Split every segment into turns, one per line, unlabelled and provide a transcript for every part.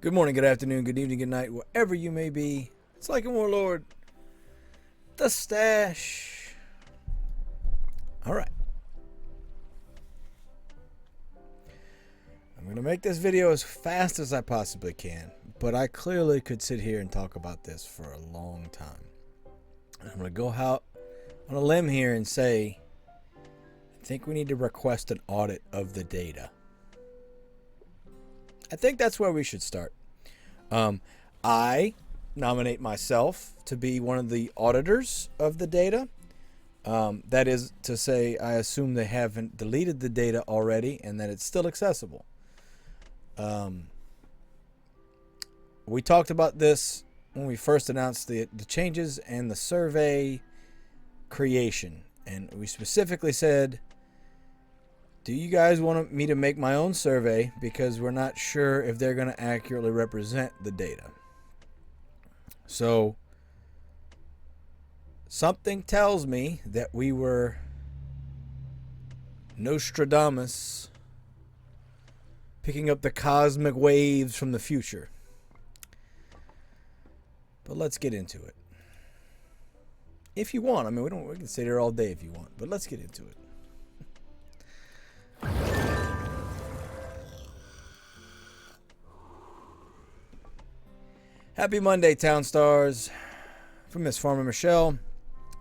Good morning, good afternoon, good evening, good night, wherever you may be. It's like a warlord. The stash. All right. I'm going to make this video as fast as I possibly can, but I clearly could sit here and talk about this for a long time. I'm going to go out on a limb here and say, I think we need to request an audit of the data. I think that's where we should start. I nominate myself to be one of the auditors of the data. That is to say, I assume they haven't deleted the data already and that it's still accessible. We talked about this when we first announced the changes and the survey creation. And we specifically said, do you guys want me to make my own survey? Because we're not sure if they're going to accurately represent the data. So something tells me that we were Nostradamus picking up the cosmic waves from the future. But let's get into it. If you want. I mean, we can stay there all day if you want, but let's get into it. Happy Monday, Town Stars. From Miss Farmer Michelle.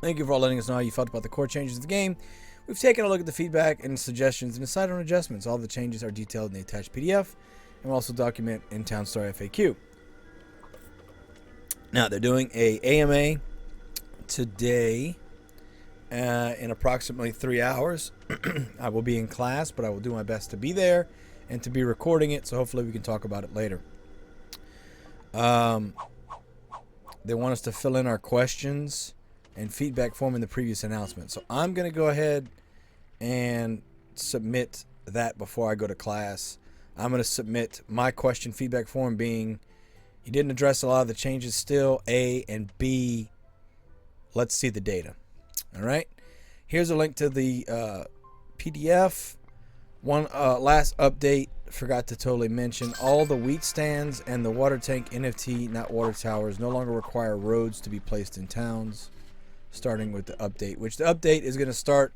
Thank you for all letting us know how you felt about the core changes of the game. We've taken a look at the feedback and suggestions and decided on adjustments. All the changes are detailed in the attached PDF and we'll also document in Town Star FAQ. Now, they're doing a AMA today in approximately 3 hours. I will be in class, but I will do my best to be there and to be recording it, so hopefully we can talk about it later. They want us to fill in our questions and feedback form in the previous announcement. So I'm going to go ahead and submit that before I go to class. I'm going to submit my question feedback form being, you didn't address a lot of the changes still, A, and B, let's see the data. All right. Here's a link to the PDF. One last update, forgot to totally mention, all the wheat stands and the water tank NFT, not water towers, no longer require roads to be placed in towns, starting with the update, which the update is going to start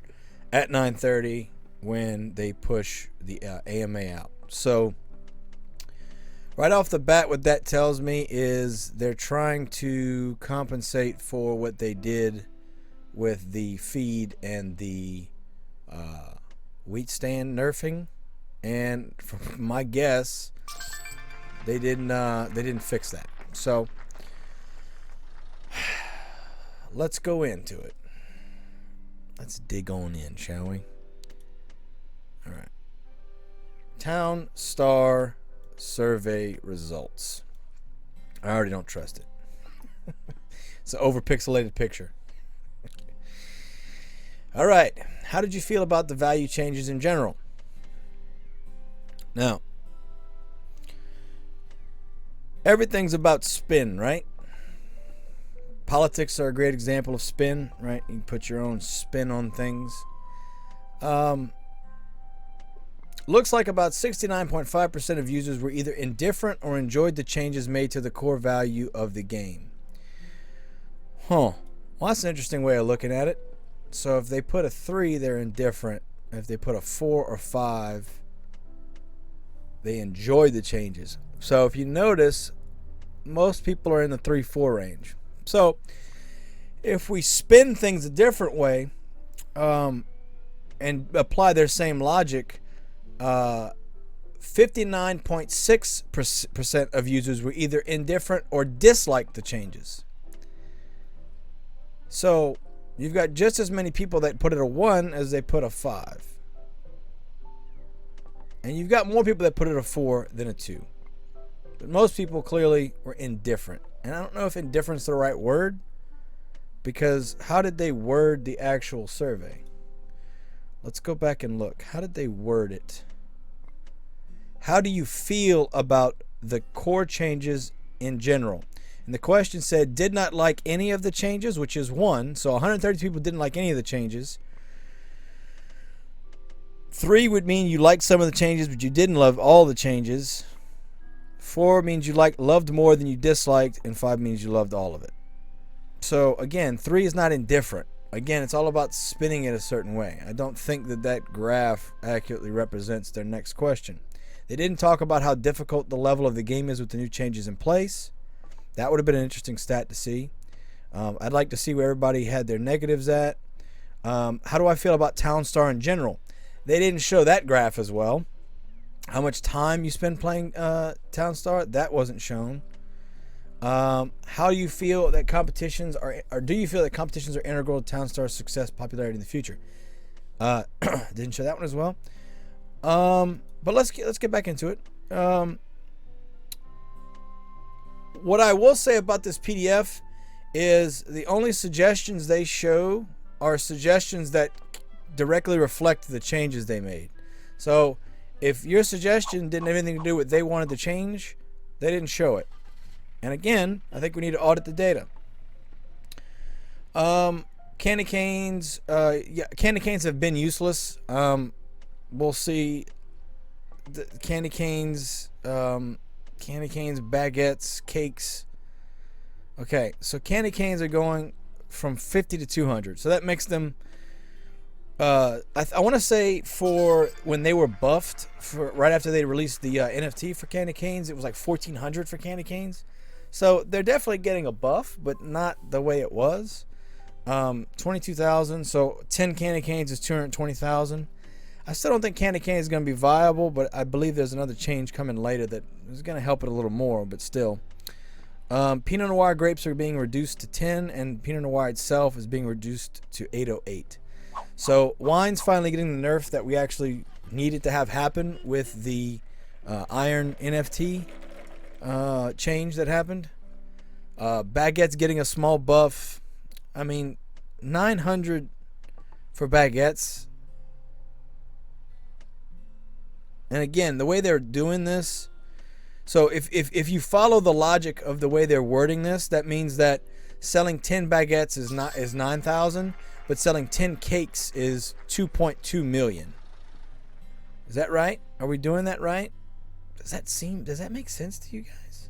at 9:30 when they push the AMA out. So right off the bat, what that tells me is they're trying to compensate for what they did with the feed and the wheat stand nerfing, and from my guess, they didn't fix that. So let's go into it. Let's dig on in, shall we? All right. Town Star survey results. I already don't trust it. It's an overpixelated picture. All right. How did you feel about the value changes in general? Now, everything's about spin, right? Politics are a great example of spin, right? You can put your own spin on things. Looks like about 69.5% of users were either indifferent or enjoyed the changes made to the core value of the game. Well, that's an interesting way of looking at it. So if they put a 3, they're indifferent. If they put a 4 or 5, they enjoy the changes. So if you notice, most people are in the 3-4 range. So if we spin things a different way and apply their same logic, 59.6% of users were either indifferent or disliked the changes. So you've got just as many people that put it a 1 as they put a 5. And you've got more people that put it a 4 than a 2. But most people clearly were indifferent. And I don't know if indifference is the right word, because how did they word the actual survey? Let's go back and look. How did they word it? How do you feel about the core changes in general? And the question said, did not like any of the changes, which is 1. So 130 people didn't like any of the changes. 3 would mean you liked some of the changes, but you didn't love all the changes. 4 means you loved more than you disliked, and 5 means you loved all of it. So again, 3 is not indifferent. Again, it's all about spinning it a certain way. I don't think that graph accurately represents their next question. They didn't talk about how difficult the level of the game is with the new changes in place. That would have been an interesting stat to see. I'd like to see where everybody had their negatives at. How do I feel about Town Star in general? They didn't show that graph as well. How much time you spend playing Town Star? That wasn't shown. How do you feel that competitions are, or do you feel that competitions are integral to Town Star's success, popularity in the future? Didn't show that one as well. But let's get back into it. What I will say about this PDF is the only suggestions they show are suggestions that directly reflect the changes they made. So if your suggestion didn't have anything to do with what they wanted to change, they didn't show it. And again, I think we need to audit the data. Candy canes, candy canes have been useless. We'll see. The candy canes, baguettes, cakes. Okay, so candy canes are going from 50 to 200. So that makes them. I want to say for when they were buffed, for right after they released the NFT for candy canes, it was like 1,400 for candy canes. So they're definitely getting a buff, but not the way it was. 22,000. So 10 candy canes is 220,000. I still don't think candy cane is going to be viable, but I believe there's another change coming later that is going to help it a little more, but still. Pinot Noir grapes are being reduced to 10, and Pinot Noir itself is being reduced to 808. So wine's finally getting the nerf that we actually needed to have happen with the iron NFT change that happened. Baguette's getting a small buff. I mean, 900 for baguettes. And again, the way they're doing this, so if you follow the logic of the way they're wording this, that means that selling 10 baguettes is 9,000, but selling 10 cakes is 2.2 million. Is that right? Are we doing that right? Does that make sense to you guys?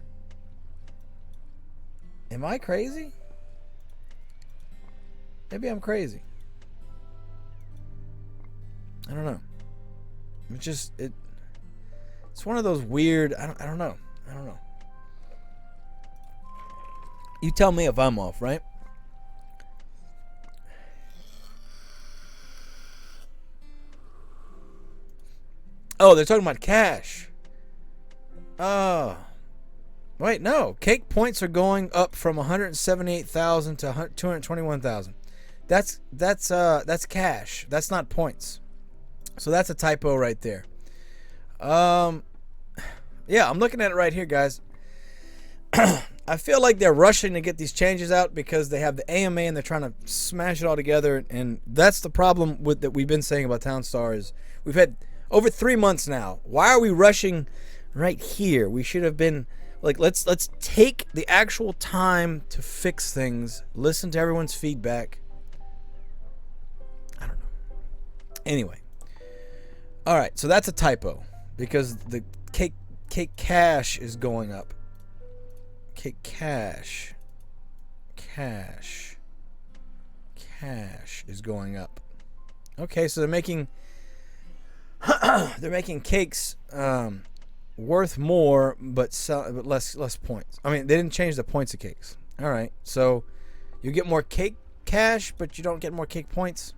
Am I crazy? Maybe I'm crazy. I don't know. It's one of those weird. I don't know. You tell me if I'm off, right? Oh, they're talking about cash. Oh, wait, no. Cake points are going up from 178,000 to 221,000. That's cash. That's not points. So that's a typo right there. Yeah, I'm looking at it right here, guys. I feel like they're rushing to get these changes out because they have the AMA and they're trying to smash it all together. And that's the problem with that we've been saying about Town Star is we've had over 3 months now. Why are we rushing right here? We should have been like, let's take the actual time to fix things. Listen to everyone's feedback. I don't know. Anyway. All right, so that's a typo because the cake cash is going up. Cake cash is going up. Okay, so they're making cakes worth more, but less points. I mean, they didn't change the points of cakes. All right, so you get more cake cash, but you don't get more cake points.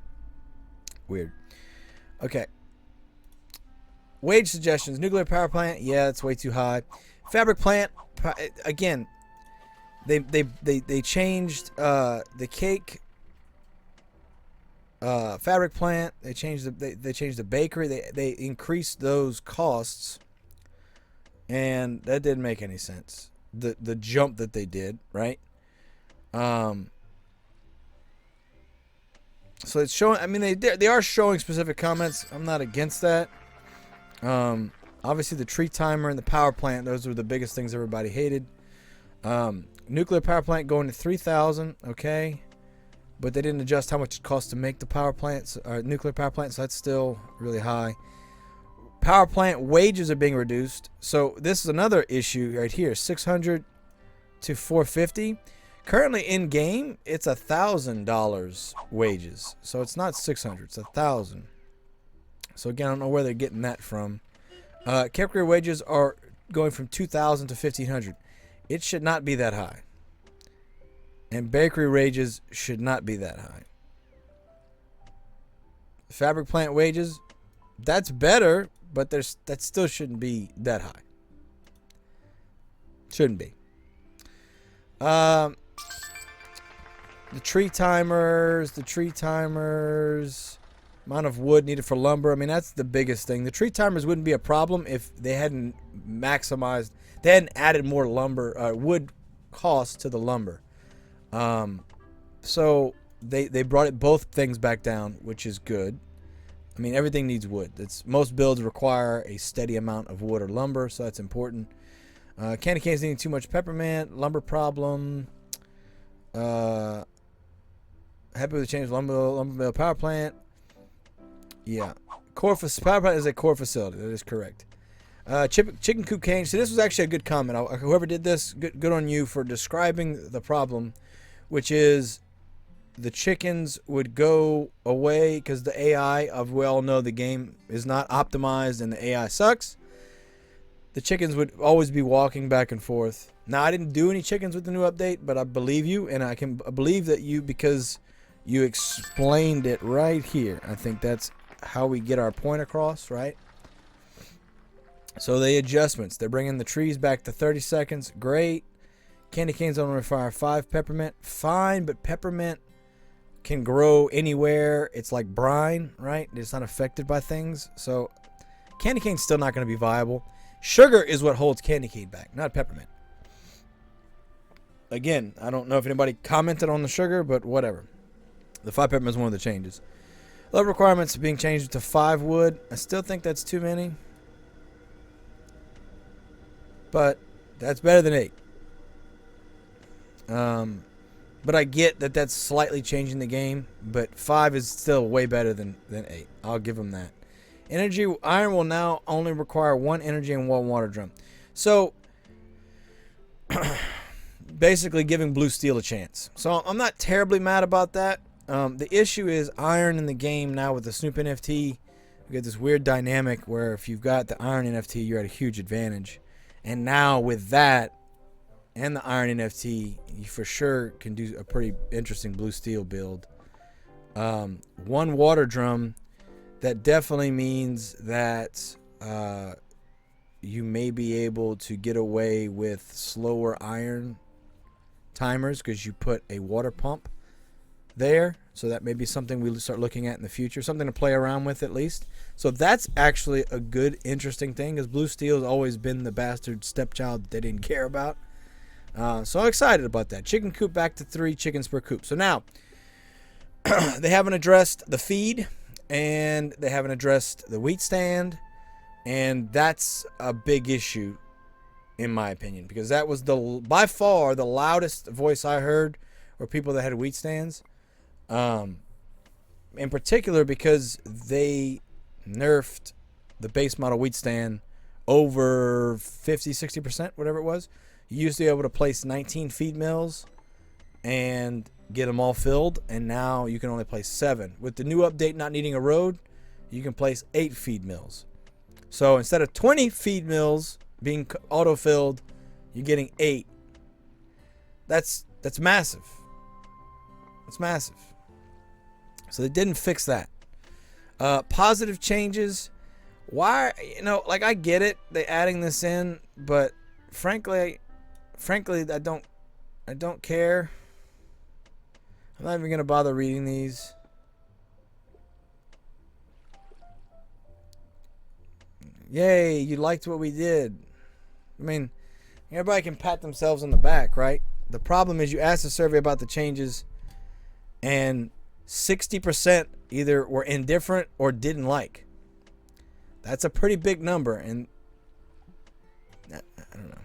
Weird. Okay. Wage suggestions. Nuclear power plant. Yeah, it's way too high. Fabric plant. Again, they changed the cake. Fabric plant. They changed the bakery. They increased those costs, and that didn't make any sense. The jump that they did, right? So it's showing. I mean, they are showing specific comments. I'm not against that. Obviously the tree timer and the power plant, those were the biggest things everybody hated. Nuclear power plant going to 3,000, okay, but they didn't adjust how much it costs to make the power plants or nuclear power plant, so that's still really high. Power plant wages are being reduced. So this is another issue right here. 600 to 450. Currently in game, it's $1,000 wages. So it's not 600, it's 1,000. So again, I don't know where they're getting that from. Career wages are going from 2,000 to 1,500. It should not be that high. And bakery wages should not be that high. Fabric plant wages, that's better, but that still shouldn't be that high. Shouldn't be. The tree timers, amount of wood needed for lumber. I mean, that's the biggest thing. The tree timers wouldn't be a problem if they hadn't added more lumber, wood cost to the lumber. So they brought both things back down, which is good. I mean, everything needs wood. Most builds require a steady amount of wood or lumber, so that's important. Candy canes needing too much peppermint, lumber problem. Happy with the change of lumber mill power plant. Yeah, power plant is a core facility. That is correct. Chicken coop cage. So this was actually a good comment. Whoever did this, good on you for describing the problem, which is the chickens would go away because the AI we all know the game is not optimized and the AI sucks. The chickens would always be walking back and forth. Now, I didn't do any chickens with the new update, but I believe you, and I can believe that you because you explained it right here. I think that's how we get our point across, right? So the adjustments. They're bringing the trees back to 30 seconds. Great. Candy canes only require 5 peppermint. Fine, but peppermint can grow anywhere. It's like brine, right? It's not affected by things. So candy cane's still not going to be viable. Sugar is what holds candy cane back, not peppermint. Again, I don't know if anybody commented on the sugar, but whatever. The 5 peppermint is one of the changes. Level requirements being changed to 5 wood. I still think that's too many. But that's better than 8. But I get that that's slightly changing the game. But 5 is still way better than 8. I'll give them that. Energy iron will now only require 1 energy and 1 water drum. So basically giving blue steel a chance. So I'm not terribly mad about that. The issue is iron in the game now with the Snoop NFT. You get this weird dynamic where if you've got the iron NFT, you're at a huge advantage. And now with that and the iron NFT, you for sure can do a pretty interesting blue steel build. 1 water drum, that definitely means that you may be able to get away with slower iron timers because you put a water pump there. So that may be something we'll start looking at in the future, something to play around with at least. So that's actually a good, interesting thing because blue steel has always been the bastard stepchild that they didn't care about. So I'm excited about that. Chicken coop back to 3 chickens per coop. So now they haven't addressed the feed and they haven't addressed the wheat stand, and that's a big issue in my opinion because that was by far the loudest voice I heard were people that had wheat stands. In particular because they nerfed the base model wheat stand over 50-60%, whatever it was. You used to be able to place 19 feed mills and get them all filled, and now you can only place 7. With the new update not needing a road, you can place 8 feed mills. So instead of 20 feed mills being auto-filled, you're getting 8. That's massive. That's massive. So they didn't fix that. Positive changes. Why? Like I get it. They adding this in, but frankly, I don't care. I'm not even gonna bother reading these. Yay! You liked what we did. I mean, everybody can pat themselves on the back, right? The problem is you asked the survey about the changes, and 60% either were indifferent or didn't like. That's a pretty big number, and I don't know.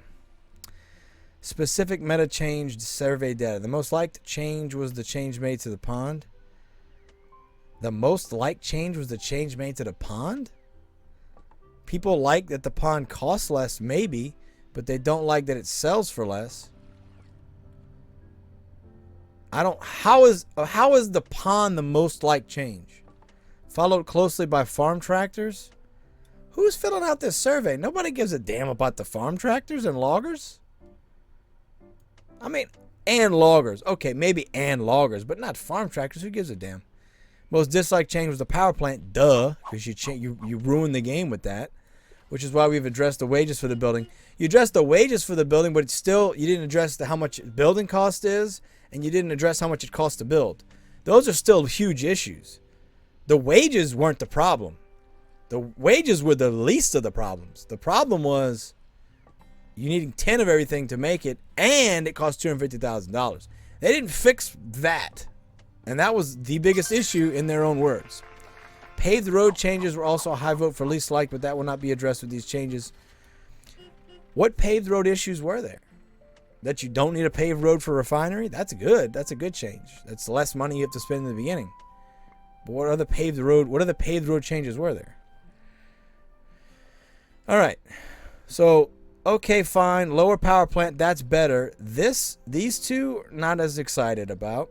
Specific meta changed survey data. The most liked change was the change made to the pond. The most liked change was the change made to the pond? People like that the pond costs less, maybe, but they don't like that it sells for less. How is the pond the most liked change? Followed closely by farm tractors? Who's filling out this survey? Nobody gives a damn about the farm tractors and loggers. I mean, and loggers. Okay, maybe and loggers, but not farm tractors. Who gives a damn? Most disliked change was the power plant. Duh, because you ruined the game with that, which is why we've addressed the wages for the building. You addressed the wages for the building, but it's still, you didn't address how much building cost is, and you didn't address how much it costs to build. Those are still huge issues. The wages weren't the problem. The wages were the least of the problems. The problem was you needing 10 of everything to make it, and it cost $250,000. They didn't fix that. And that was the biggest issue in their own words. Paved road changes were also a high vote for least liked, but that will not be addressed with these changes. What paved road issues were there? That you don't need a paved road for a refinery? That's good. That's a good change. That's less money you have to spend in the beginning. But what other paved road changes were there? All right. So, okay, fine. Lower power plant, that's better. These two, not as excited about.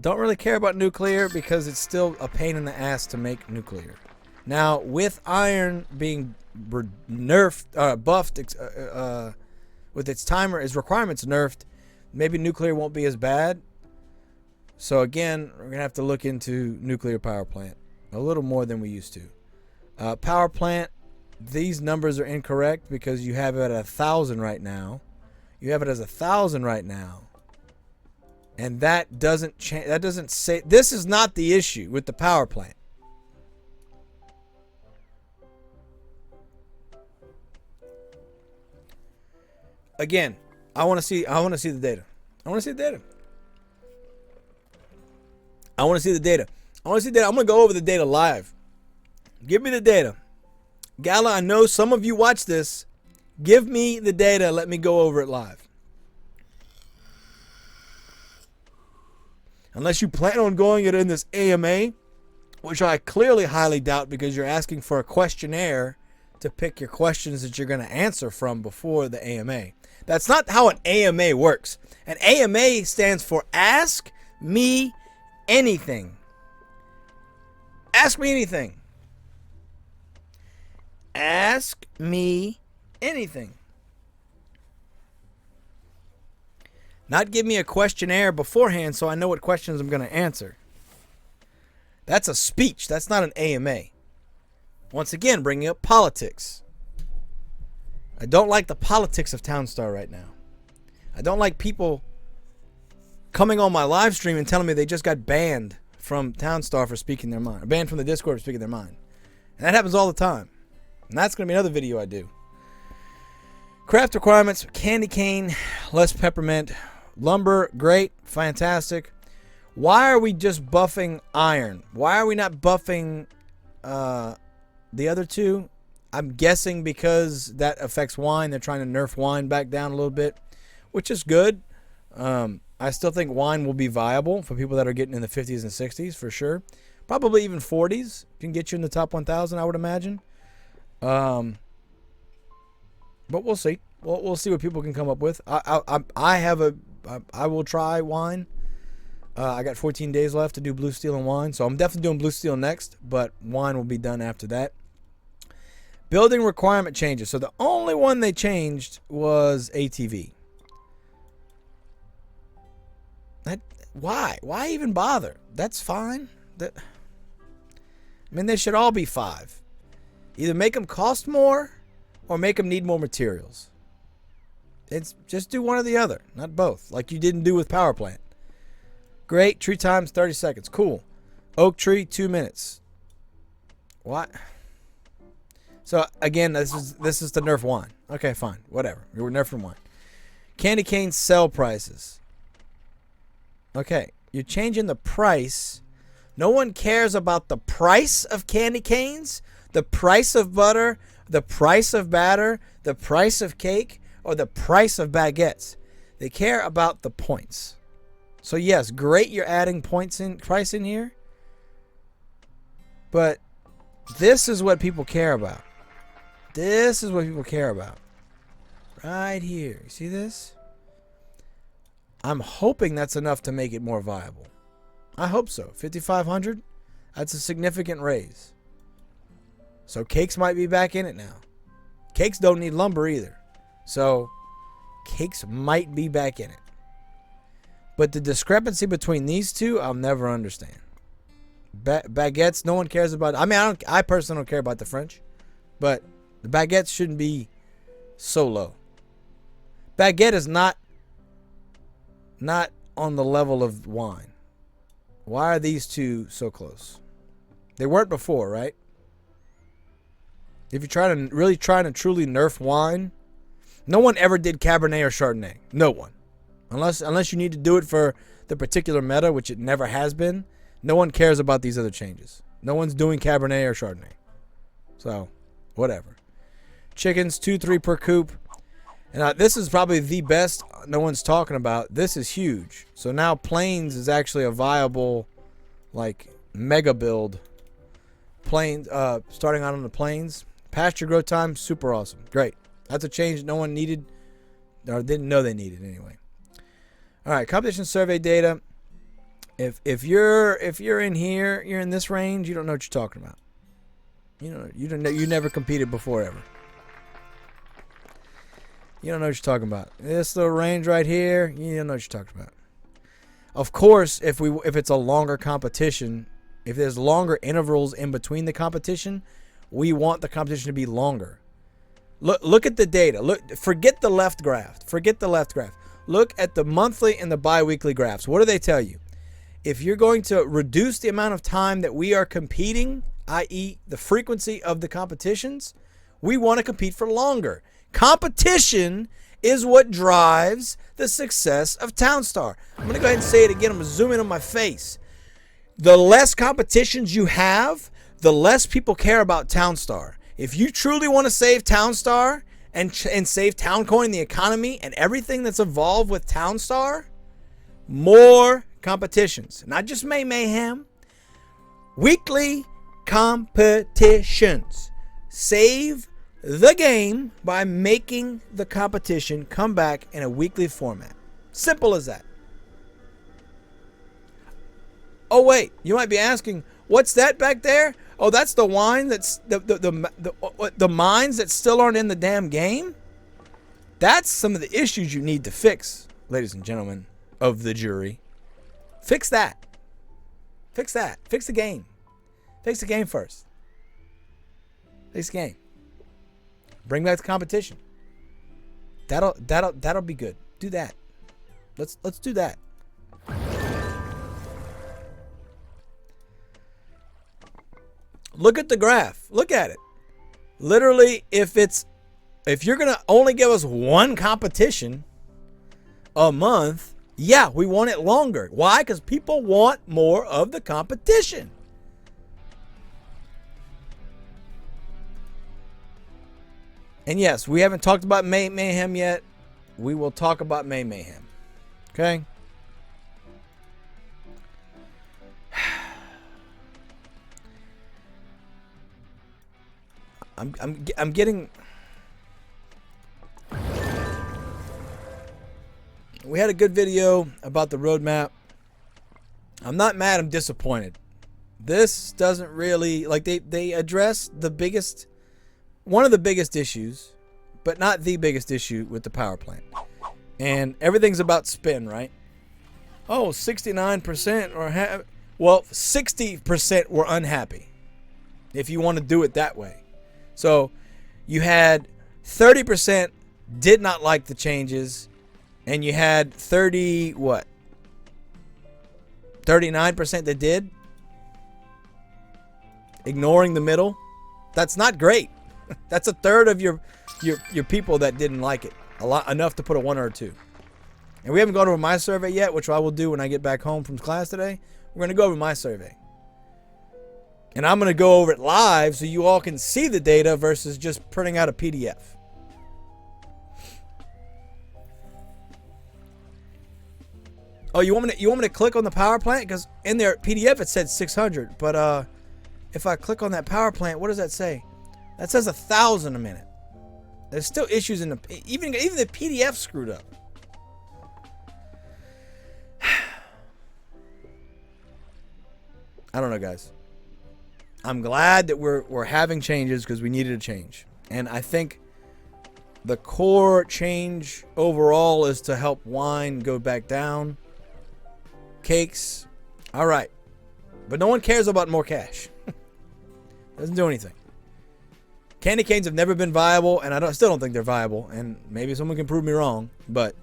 Don't really care about nuclear because it's still a pain in the ass to make nuclear. Now, with iron being nerfed, buffed, with its requirements nerfed, maybe nuclear won't be as bad. So again, we're going to have to look into nuclear power plant a little more than we used to. Power plant, these numbers are incorrect because you have it at 1,000 right now. You have it as 1,000 right now. And that doesn't change. That doesn't say. This is not the issue with the power plant. Again, I want to see the data. I want to see the data. I want to see the data. I want to see the data. I'm going to go over the data live. Give me the data. Gala, I know some of you watch this. Give me the data. Let me go over it live. Unless you plan on going it in this AMA, which I clearly highly doubt because you're asking for a questionnaire to pick your questions that you're going to answer from before the AMA. That's not how an AMA works. An AMA stands for Ask Me Anything. Ask me anything. Ask me anything. Not give me a questionnaire beforehand so I know what questions I'm going to answer. That's a speech. That's not an AMA. Once again, bringing up politics. I don't like the politics of Townstar right now. I don't like people coming on my live stream and telling me they just got banned from Townstar for speaking their mind. Or banned from the Discord for speaking their mind. And that happens all the time. And that's going to be another video I do. Craft requirements, candy cane, less peppermint. Lumber, great, fantastic. Why are we just buffing iron? Why are we not buffing the other two? I'm guessing because that affects wine. They're trying to nerf wine back down a little bit, which is good. I still think wine will be viable for people that are getting in the 50s and 60s for sure. Probably even 40s can get you in the top 1,000, I would imagine. But we'll see. We'll see what people can come up with. I will try wine. I got 14 days left to do blue steel and wine, so I'm definitely doing blue steel next, but wine will be done after that. Building requirement changes. So the only one they changed was ATV. Why? Why even bother? That's fine. I mean, they should all be 5. Either make them cost more or make them need more materials. It's just do one or the other, not both, like you didn't do with power plant. Great. Tree times 30 seconds. Cool. Oak tree 2 minutes. What? So again, this is the nerf wine. Okay, fine. Whatever. We were nerfing wine. Candy cane sell prices. Okay, you're changing the price. No one cares about the price of candy canes, the price of butter, the price of batter, the price of cake, or the price of baguettes. They care about the points. So yes, great, you're adding price in here. But this is what people care about. This is what people care about. Right here. You see this? I'm hoping that's enough to make it more viable. I hope so. 5,500? That's a significant raise. So cakes might be back in it now. Cakes don't need lumber either. So cakes might be back in it. But the discrepancy between these two, I'll never understand. Baguettes, no one cares about. I mean, I personally don't care about the French. But the baguettes shouldn't be so low. Baguette is not on the level of wine. Why are these two so close? They weren't before, right? If you're really trying to truly nerf wine, no one ever did Cabernet or Chardonnay. No one. Unless you need to do it for the particular meta, which it never has been, no one cares about these other changes. No one's doing Cabernet or Chardonnay. So, whatever. Chickens, 2-3 per coop. And this is probably the best no one's talking about. This is huge. So now Plains is actually a viable, like, mega build. Plains, starting out on the Plains. Pasture grow time, super awesome. Great. That's a change no one needed, or didn't know they needed anyway. All right, competition survey data. If you're in here, you're in this range, you don't know what you're talking about. You never competed before ever. You don't know what you're talking about. This little range right here, you don't know what you're talking about. Of course, if it's a longer competition, if there's longer intervals in between the competition, we want the competition to be longer. Look at the data. Forget the left graph. Look at the monthly and the bi-weekly graphs. What do they tell you? If you're going to reduce the amount of time that we are competing, i.e. the frequency of the competitions, we want to compete for longer. Competition is what drives the success of Townstar. I'm going to go ahead and say it again. I'm going to zoom in on my face. The less competitions you have, the less people care about Townstar. If you truly want to save Townstar and save Towncoin, the economy, and everything that's evolved with Townstar, more competitions. Not just Mayhem. Weekly competitions. Save the game by making the competition come back in a weekly format. Simple as that. Oh wait, you might be asking, what's that back there? Oh, that's the wine that's the mines that still aren't in the damn game? That's some of the issues you need to fix, ladies and gentlemen of the jury. Fix that. Fix that. Fix the game. Fix the game first. Fix the game. Bring back the competition. That'll be good. Do that. Let's do that. Look at the graph. Look at it. Literally, if you're gonna only give us one competition a month, yeah, we want it longer. Why? Because people want more of the competition. And yes, we haven't talked about Mayhem yet. We will talk about Mayhem. Okay? I'm getting. We had a good video about the roadmap. I'm not mad, I'm disappointed. This doesn't really, like, they address one of the biggest issues, but not the biggest issue with the power plant. And everything's about spin, right? Oh, 69% or well, 60% were unhappy, if you want to do it that way. So you had 30% did not like the changes, and you had 39% that did, ignoring the middle. That's not great. That's a third of your people that didn't like it. Enough to put a 1 or a 2. And we haven't gone over my survey yet, which I will do when I get back home from class today. We're going to go over my survey. And I'm going to go over it live so you all can see the data versus just printing out a PDF. Oh, you want me to click on the power plant? Because in their PDF it said 600, but if I click on that power plant, what does that say? That says 1,000 a minute. There's still issues in the even the PDF screwed up. I don't know, guys. I'm glad that we're having changes because we needed a change, and I think the core change overall is to help wine go back down. Cakes, all right, but no one cares about more cash. Doesn't do anything. Candy canes have never been viable, and I still don't think they're viable. And maybe someone can prove me wrong, but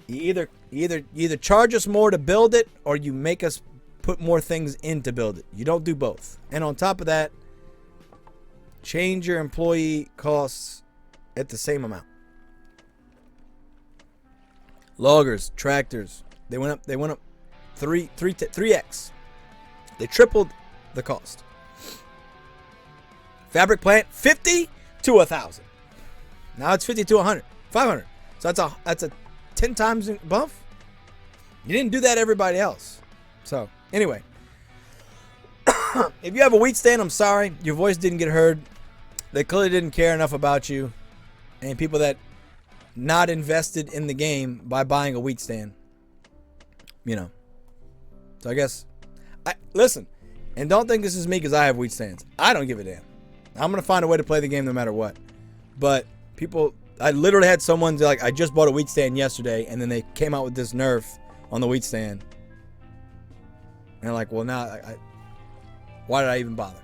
you either charge us more to build it, or you make us put more things in to build it. You don't do both. And on top of that, change your employee costs at the same amount. Loggers, tractors, they went up 3x. They tripled the cost. Fabric plant, 50 to 1,000. Now it's 50 to 100, 500. So that's a 10 times bump. You didn't do that to everybody else. So anyway, if you have a wheat stand, I'm sorry, your voice didn't get heard. They clearly didn't care enough about you, and people that not invested in the game by buying a wheat stand. You know. So I guess, listen, and don't think this is me because I have wheat stands. I don't give a damn. I'm going to find a way to play the game no matter what. But people, I literally had someone like, I just bought a wheat stand yesterday, and then they came out with this nerf on the wheat stand. And they're like, well, now, why did I even bother?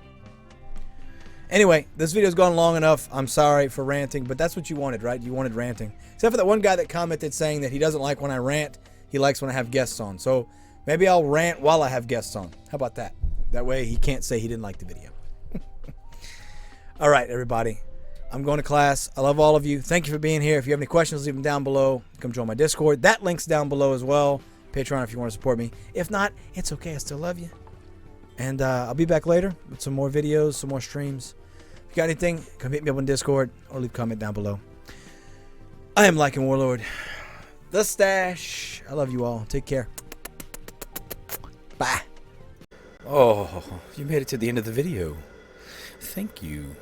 Anyway, this video's gone long enough. I'm sorry for ranting, but that's what you wanted, right? You wanted ranting. Except for that one guy that commented saying that he doesn't like when I rant. He likes when I have guests on. So maybe I'll rant while I have guests on. How about that? That way he can't say he didn't like the video. All right, everybody. I'm going to class. I love all of you. Thank you for being here. If you have any questions, leave them down below. Come join my Discord. That link's down below as well. Patreon if you want to support me. If not, it's okay. I still love you. And I'll be back later with some more videos, some more streams. If you got anything, come hit me up on Discord or leave a comment down below. I am Lycan Warlord, the Stash. I love you all. Take care. Bye. Oh, you made it to the end of the video. Thank you.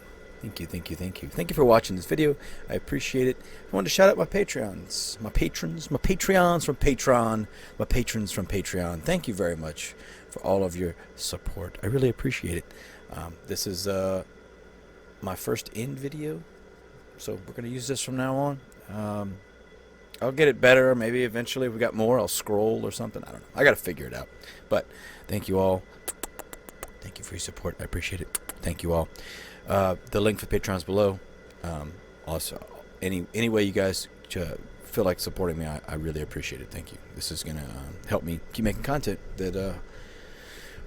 Thank you for watching this video. I appreciate it. I wanted to shout out my Patreons, my patrons from Patreon, my patrons from Patreon. Thank you very much for all of your support. I really appreciate it. This is my first end video, so we're going to use this from now on. I'll get it better. Maybe eventually if we got more, I'll scroll or something. I don't know. I got to figure it out. But thank you all. Thank you for your support. I appreciate it. Thank you all. The link for Patreon's below. Also, any way you guys feel like supporting me, I really appreciate it. Thank you. This is going to help me keep making content that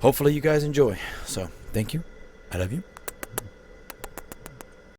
hopefully you guys enjoy. So, thank you. I love you.